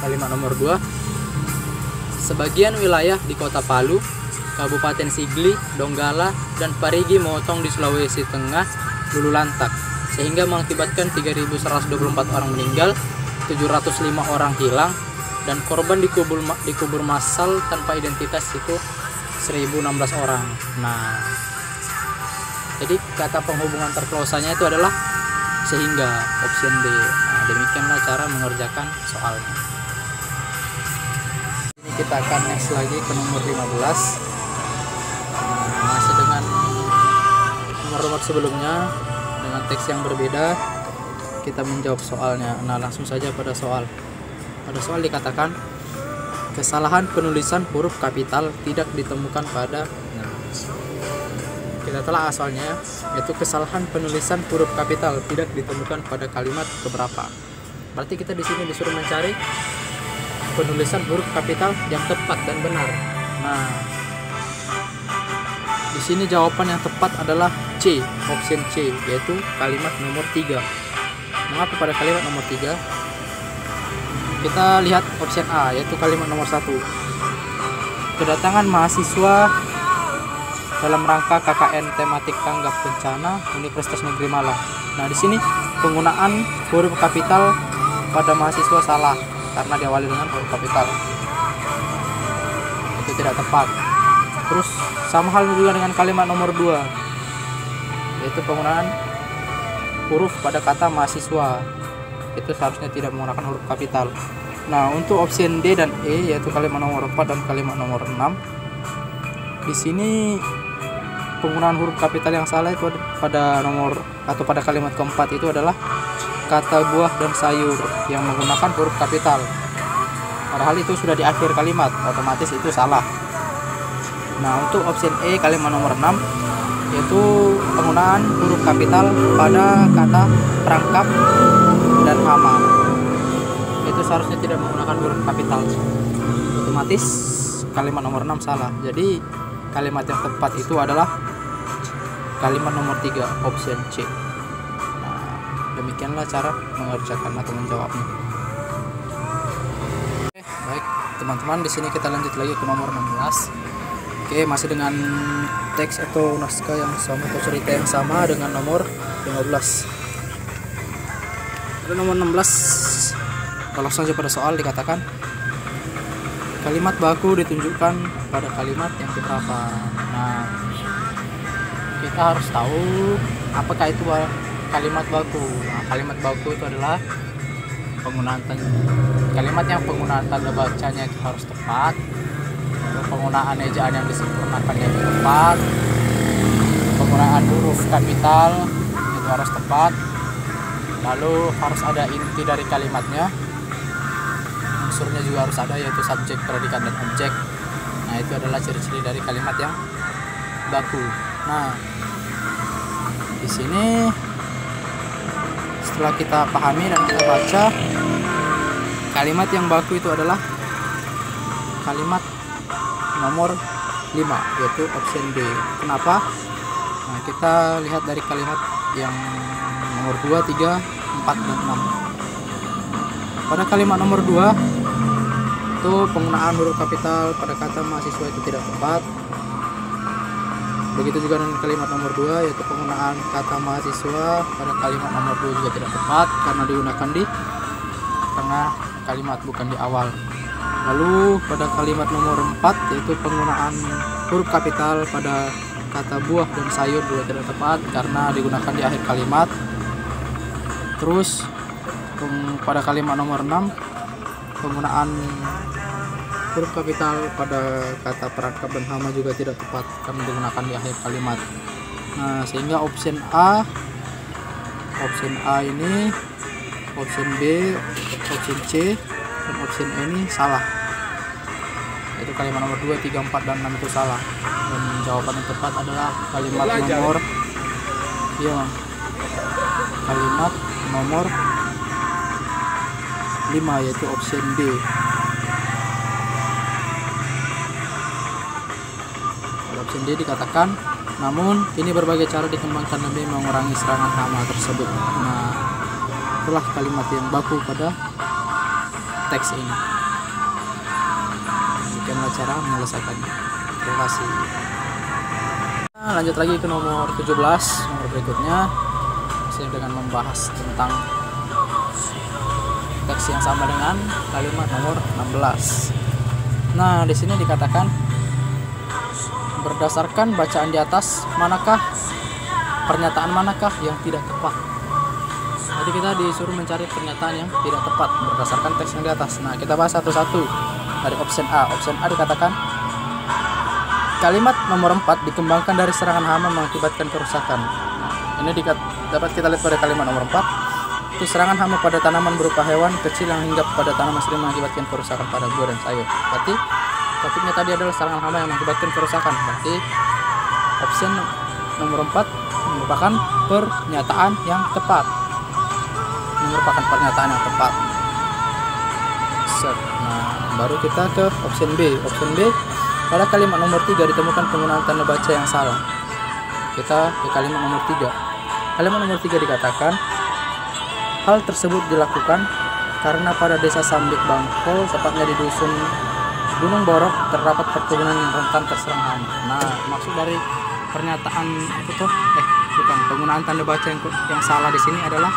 Speaker 1: kalimat nomor 2. Sebagian wilayah di Kota Palu, Kabupaten Sigli, Donggala, dan Parigi motong di Sulawesi Tengah Lulu Lantak, sehingga mengakibatkan 3.124 orang meninggal, 705 orang hilang, dan korban dikubur massal tanpa identitas itu 1.016 orang. Nah, jadi kata penghubungan terglosanya itu adalah sehingga, option D. Nah, demikianlah cara mengerjakan soalnya. Ini kita akan next lagi ke nomor 15. Masih dengan nomor sebelumnya dengan teks yang berbeda, kita menjawab soalnya. Nah, langsung saja pada soal. Pada soal dikatakan kesalahan penulisan huruf kapital tidak ditemukan pada. Kita telah asalnya, yaitu kesalahan penulisan huruf kapital tidak ditemukan pada kalimat keberapa. Berarti kita di sini disuruh mencari penulisan huruf kapital yang tepat dan benar. Nah, di sini jawaban yang tepat adalah C, option C, yaitu kalimat nomor 3. Mengapa pada kalimat nomor 3? Kita lihat option A, yaitu kalimat nomor 1. Kedatangan mahasiswa dalam rangka KKN tematik tanggap bencana Universitas Negeri Malang. Nah, di sini penggunaan huruf kapital pada mahasiswa salah karena diawali dengan huruf kapital. Itu tidak tepat. Terus sama hal juga dengan kalimat nomor 2, yaitu penggunaan huruf pada kata mahasiswa. Itu seharusnya tidak menggunakan huruf kapital. Nah, untuk option D dan E, yaitu kalimat nomor 4 dan kalimat nomor 6, di sini penggunaan huruf kapital yang salah itu pada nomor atau pada kalimat keempat itu adalah kata buah dan sayur yang menggunakan huruf kapital. Padahal itu sudah di akhir kalimat, otomatis itu salah. Nah, untuk option E kalimat nomor 6, yaitu penggunaan huruf kapital pada kata perangkap dan hama. Itu seharusnya tidak menggunakan huruf kapital. Otomatis kalimat nomor 6 salah. Jadi kalimat yang tepat itu adalah kalimat nomor 3, option C. Nah, demikianlah cara mengerjakan atau menjawabnya. Baik, teman-teman, di sini kita lanjut lagi ke nomor 16. Oke, masih dengan teks atau naskah yang sama atau cerita yang sama dengan nomor 15. Pada nomor 16, kalau saja pada soal dikatakan kalimat baku ditunjukkan pada kalimat yang keberapa. Nah, kita harus tahu apakah itu kalimat baku. Nah, kalimat baku itu adalah penggunaan kalimat yang penggunaan tanda bacanya itu harus tepat, penggunaan ejaan yang disempurnakannya itu tepat, penggunaan huruf kapital itu harus tepat, lalu harus ada inti dari kalimatnya, unsurnya juga harus ada, yaitu subjek, predikat, dan objek. Nah, itu adalah ciri-ciri dari kalimat yang baku. Nah, di sini setelah kita pahami dan kita baca, kalimat yang baku itu adalah kalimat nomor 5, yaitu option D. Kenapa? Nah, kita lihat dari kalimat yang nomor 2, 3, 4, dan 6. Pada kalimat nomor 2 itu penggunaan huruf kapital pada kata mahasiswa itu tidak tepat. Begitu juga dengan kalimat nomor 2, yaitu penggunaan kata mahasiswa pada kalimat nomor 2 juga tidak tepat karena digunakan di tengah kalimat, bukan di awal. Lalu pada kalimat nomor 4, yaitu penggunaan huruf kapital pada kata buah dan sayur juga tidak tepat karena digunakan di akhir kalimat. Terus pada kalimat nomor 6, penggunaan huruf kapital pada kata perangkap dan hama juga tidak tepat karena digunakan di akhir kalimat. Nah, sehingga option A ini, option B, option C, dan option E ini salah. Itu kalimat nomor 2, 3, 4, dan 6 itu salah. Dan jawaban yang tepat adalah kalimat nomor kalimat nomor 5, yaitu option B. Option D dikatakan, namun ini berbagai cara dikembangkan demi mengurangi serangan hama tersebut. Nah, itulah kalimat yang baku pada teks ini. Demikianlah cara menyelesaikannya. Terima kasih. Nah, lanjut lagi ke nomor 17, nomor berikutnya, masih dengan membahas tentang teks yang sama dengan kalimat nomor 16. Nah, di sini dikatakan, berdasarkan bacaan di atas, pernyataan manakah yang tidak tepat? Jadi kita disuruh mencari pernyataan yang tidak tepat berdasarkan teks yang di atas. Nah, kita bahas satu-satu. Dari option A. Option A dikatakan, kalimat nomor 4 dikembangkan dari serangan hama mengakibatkan kerusakan. Nah, ini dapat kita lihat pada kalimat nomor 4. Itu serangan hama pada tanaman berupa hewan kecil yang hinggap pada tanaman sering mengakibatkan kerusakan pada buah dan sayur. Berarti topiknya tadi adalah serangan hama yang mengakibatkan kerusakan. Berarti option nomor 4 merupakan pernyataan yang tepat. Ini merupakan pernyataan yang tepat. Nah, baru kita ke option B. Option B, pada kalimat nomor 3 ditemukan penggunaan tanda baca yang salah. Kita ke kalimat nomor 3. Kalimat nomor 3 dikatakan, hal tersebut dilakukan karena pada desa Sambik Bangkol, tepatnya di dusun Gunung Borok, terdapat perkebunan yang rentan terserang hama. Nah, maksud dari pernyataan itu penggunaan tanda baca yang salah di sini adalah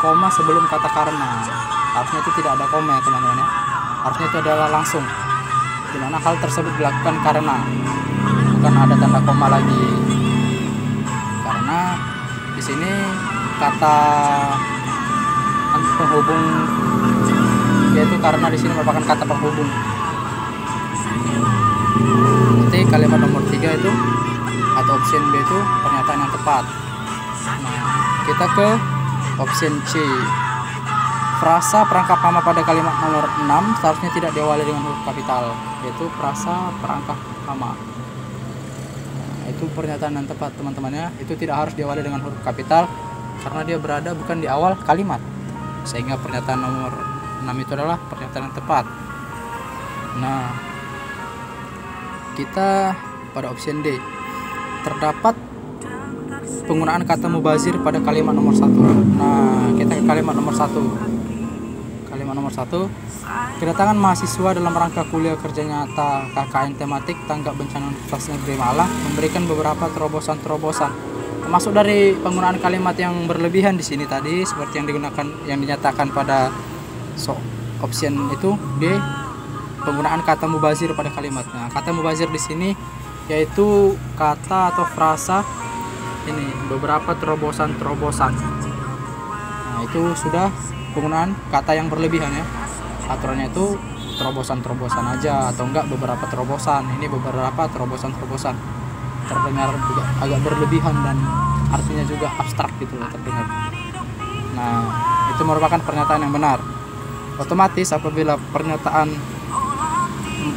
Speaker 1: koma sebelum kata karena. Harusnya itu tidak ada koma ya teman-teman ya. Harusnya itu adalah langsung. Dimana hal tersebut dilakukan karena, bukan ada tanda koma lagi. Karena di sini kata penghubung, yaitu karena di sini merupakan kata penghubung. Nanti kalimat nomor 3 itu atau option B itu pernyataan yang tepat. Nah, kita ke option C. Frasa perangkap hama pada kalimat nomor 6 seharusnya tidak diawali dengan huruf kapital, yaitu frasa perangkap hama. Nah, itu pernyataan yang tepat teman-temannya. Itu tidak harus diawali dengan huruf kapital karena dia berada bukan di awal kalimat. Sehingga pernyataan nomor 6 itu adalah pernyataan yang tepat. Nah, kita pada option D. Terdapat penggunaan kata mubazir pada kalimat nomor 1. Nah, kita ke kalimat nomor 1. Kalimat nomor 1, kedatangan mahasiswa dalam rangka kuliah kerja nyata KKN tematik tanggap bencana Universitas Negeri Malang memberikan beberapa terobosan-terobosan. Termasuk dari penggunaan kalimat yang berlebihan di sini tadi, seperti yang dinyatakan pada option itu D, penggunaan kata mubazir pada kalimatnya. Kata mubazir di sini yaitu kata atau frasa ini beberapa terobosan-terobosan. Nah, itu sudah penggunaan kata yang berlebihan ya. Aturannya itu terobosan-terobosan aja atau enggak beberapa terobosan. Ini beberapa terobosan-terobosan. Terdengar juga agak berlebihan dan artinya juga abstrak gitu loh terdengar. Nah, itu merupakan pernyataan yang benar. Otomatis apabila pernyataan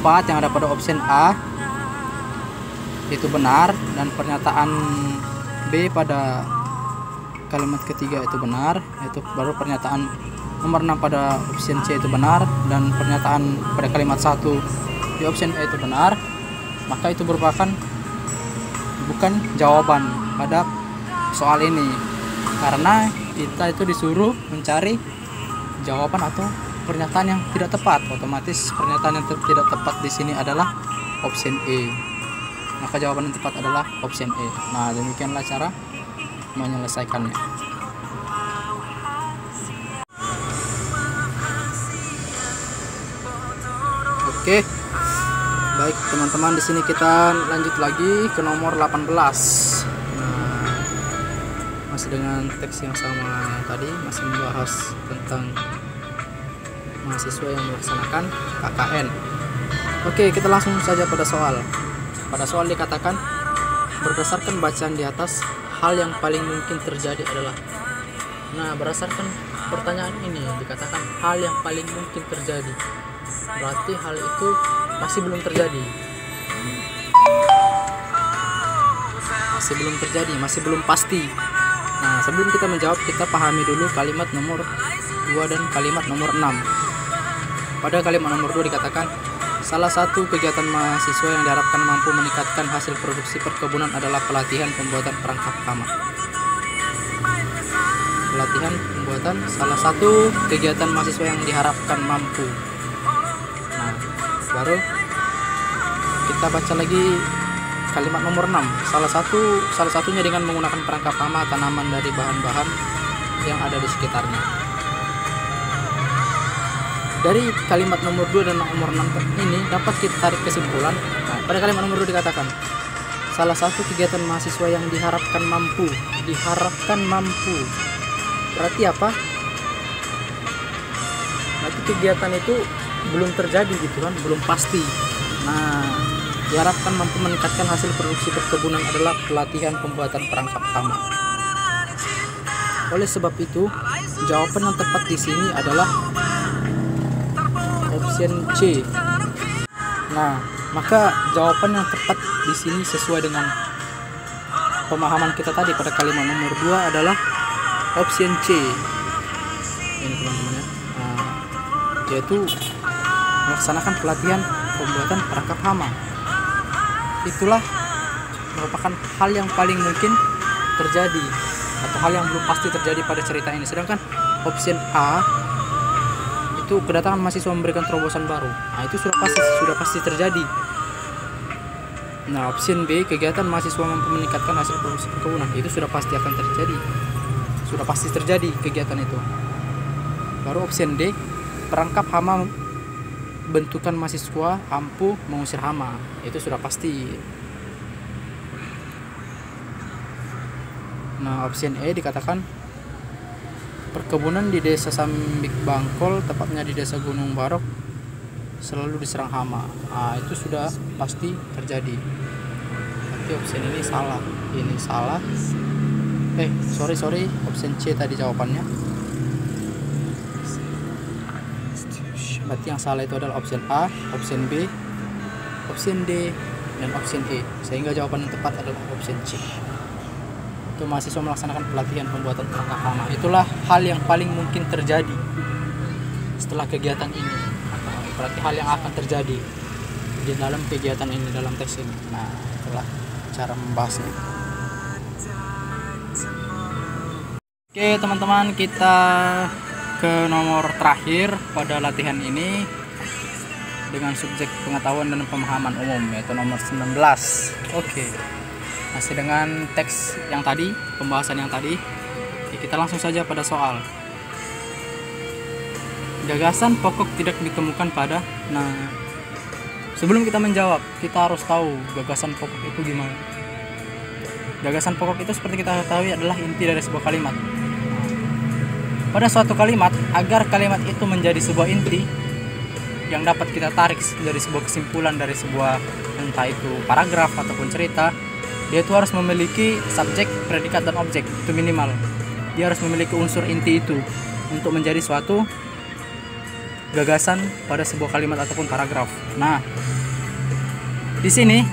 Speaker 1: 4 yang ada pada option A itu benar dan pernyataan B pada kalimat ketiga itu benar, itu baru pernyataan nomor 6 pada option C itu benar dan pernyataan pada kalimat 1 di option A itu benar, maka itu merupakan bukan jawaban pada soal ini karena kita itu disuruh mencari jawaban atau pernyataan yang tidak tepat. Otomatis pernyataan yang tidak tepat di sini adalah option E, maka jawaban yang tepat adalah option E. Nah, demikianlah cara menyelesaikannya. Oke, Baik teman-teman, di sini kita lanjut lagi ke nomor 18. Nah, masih dengan teks yang sama tadi, masih membahas tentang mahasiswa yang melaksanakan KKN. Oke, kita langsung saja pada soal. Pada soal dikatakan, berdasarkan bacaan di atas, hal yang paling mungkin terjadi adalah. Nah, berdasarkan pertanyaan ini dikatakan hal yang paling mungkin terjadi. Berarti hal itu masih belum terjadi. Masih belum pasti. Nah, sebelum kita menjawab, kita pahami dulu kalimat nomor 2 dan kalimat nomor 6. Pada kalimat nomor 2 dikatakan, salah satu kegiatan mahasiswa yang diharapkan mampu meningkatkan hasil produksi perkebunan adalah pelatihan pembuatan perangkap hama. Pelatihan pembuatan salah satu kegiatan mahasiswa yang diharapkan mampu. Nah, baru kita baca lagi kalimat nomor 6. Salah satunya dengan menggunakan perangkap hama tanaman dari bahan-bahan yang ada di sekitarnya. Dari kalimat nomor 2 dan nomor 6 ini dapat kita tarik kesimpulan. Nah, pada kalimat nomor 2 dikatakan salah satu kegiatan mahasiswa yang diharapkan mampu. Berarti apa? Berarti kegiatan itu belum terjadi gitu kan, belum pasti. Nah, diharapkan mampu meningkatkan hasil produksi perkebunan adalah pelatihan pembuatan perangkap hama. Oleh sebab itu, jawaban yang tepat di sini adalah option C. Nah, maka jawaban yang tepat di sini sesuai dengan pemahaman kita tadi pada kalimat nomor 2 adalah option C. Ini teman-teman ya. Nah, yaitu melaksanakan pelatihan pembuatan perangkap hama. Itulah merupakan hal yang paling mungkin terjadi atau hal yang belum pasti terjadi pada cerita ini. Sedangkan option A itu kedatangan mahasiswa memberikan terobosan baru. Nah, itu sudah pasti terjadi. Nah, option B, kegiatan mahasiswa mampu meningkatkan hasil produksi perkebunan, itu sudah pasti akan terjadi. Sudah pasti terjadi kegiatan itu. Baru option D, perangkap hama bentukan mahasiswa ampuh mengusir hama, itu sudah pasti. Nah, option E dikatakan perkebunan di desa Sambik Bangkol, tepatnya di desa Gunung Barok, selalu diserang hama. Nah, itu sudah pasti terjadi. Tapi option ini salah. Ini salah. Sorry, option C tadi jawabannya. Berarti yang salah itu adalah option A, option B, option D, dan option E. Sehingga jawaban yang tepat adalah option C. Itu mahasiswa melaksanakan pelatihan pembuatan perangkap hama. Itulah hal yang paling mungkin terjadi setelah kegiatan ini. Berarti hal yang akan terjadi di dalam kegiatan ini, dalam teks ini. Nah, itulah cara membahasnya. Oke teman-teman, kita ke nomor terakhir pada latihan ini dengan subjek pengetahuan dan pemahaman umum, yaitu nomor 19. Oke, masih dengan teks yang tadi, pembahasan yang tadi. Oke, kita langsung saja pada soal. Gagasan pokok tidak ditemukan pada. Nah, sebelum kita menjawab, kita harus tahu gagasan pokok itu gimana. Gagasan pokok itu seperti kita ketahui adalah inti dari sebuah kalimat. Pada suatu kalimat, agar kalimat itu menjadi sebuah inti yang dapat kita tarik dari sebuah kesimpulan, dari sebuah entah itu paragraf ataupun cerita, dia itu harus memiliki subjek, predikat, dan objek. Itu minimal. Dia harus memiliki unsur inti itu untuk menjadi suatu gagasan pada sebuah kalimat ataupun paragraf. Nah, di sini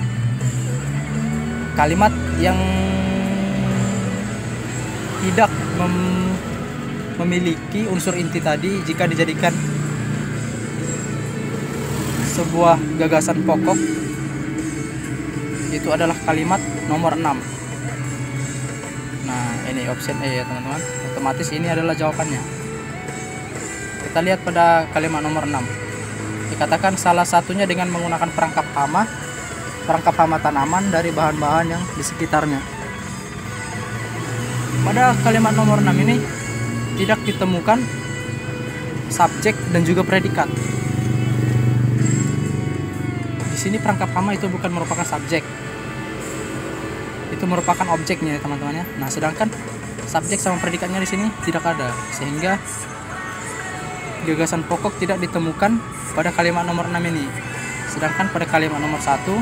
Speaker 1: kalimat yang tidak memiliki unsur inti tadi, jika dijadikan sebuah gagasan pokok, itu adalah kalimat nomor 6. Nah, ini option E ya teman-teman. Otomatis ini adalah jawabannya. Kita lihat pada kalimat nomor 6. Dikatakan salah satunya dengan menggunakan perangkap hama tanaman dari bahan-bahan yang di sekitarnya. Pada kalimat nomor 6 ini tidak ditemukan subjek dan juga predikat. Di sini perangkap hama itu bukan merupakan subjek, itu merupakan objeknya teman-teman ya. Nah, sedangkan subjek sama predikatnya di sini tidak ada, sehingga gagasan pokok tidak ditemukan pada kalimat nomor 6 ini. Sedangkan pada kalimat nomor 1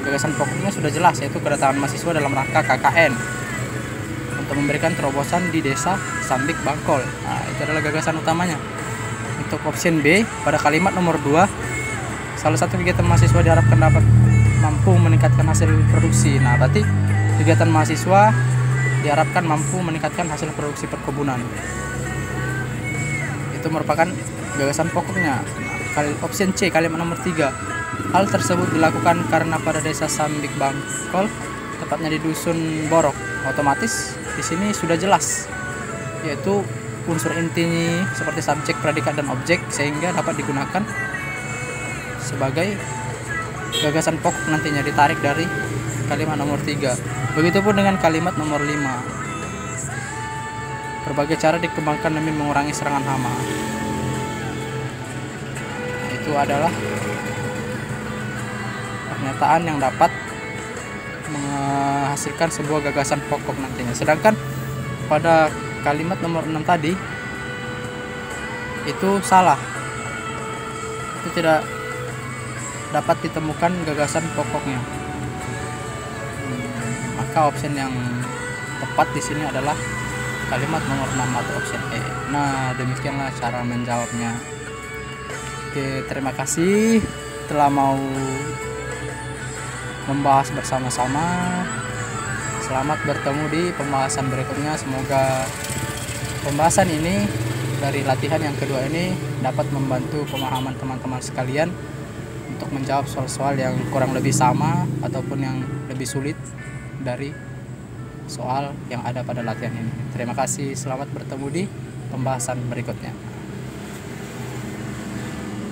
Speaker 1: gagasan pokoknya sudah jelas, yaitu kedatangan mahasiswa dalam rangka KKN untuk memberikan terobosan di desa Sambik Bangkol. Nah, itu adalah gagasan utamanya. Untuk option B pada kalimat nomor 2, salah satu kegiatan mahasiswa diharapkan dapat mampu meningkatkan hasil produksi. Nah, berarti kegiatan mahasiswa diharapkan mampu meningkatkan hasil produksi perkebunan. Itu merupakan gagasan pokoknya. Option C kalimat nomor 3, hal tersebut dilakukan karena pada desa Sambik Bangkol, tepatnya di dusun Borok. Otomatis di sini sudah jelas, yaitu unsur intinya seperti subjek, predikat, dan objek, sehingga dapat digunakan sebagai gagasan pokok nantinya, ditarik dari kalimat nomor 3. Begitupun dengan kalimat nomor 5, berbagai cara dikembangkan demi mengurangi serangan hama. Itu adalah pernyataan yang dapat menghasilkan sebuah gagasan pokok nantinya. Sedangkan pada kalimat nomor 6 tadi itu salah, itu tidak dapat ditemukan gagasan pokoknya. Maka option yang tepat di sini adalah kalimat nomor 6 atau option E. Nah, demikianlah cara menjawabnya. Oke, terima kasih telah mau membahas bersama-sama. Selamat bertemu di pembahasan berikutnya. Semoga pembahasan ini dari latihan yang kedua ini dapat membantu pemahaman teman-teman sekalian untuk menjawab soal-soal yang kurang lebih sama ataupun yang lebih sulit dari soal yang ada pada latihan ini. Terima kasih, selamat bertemu di pembahasan berikutnya.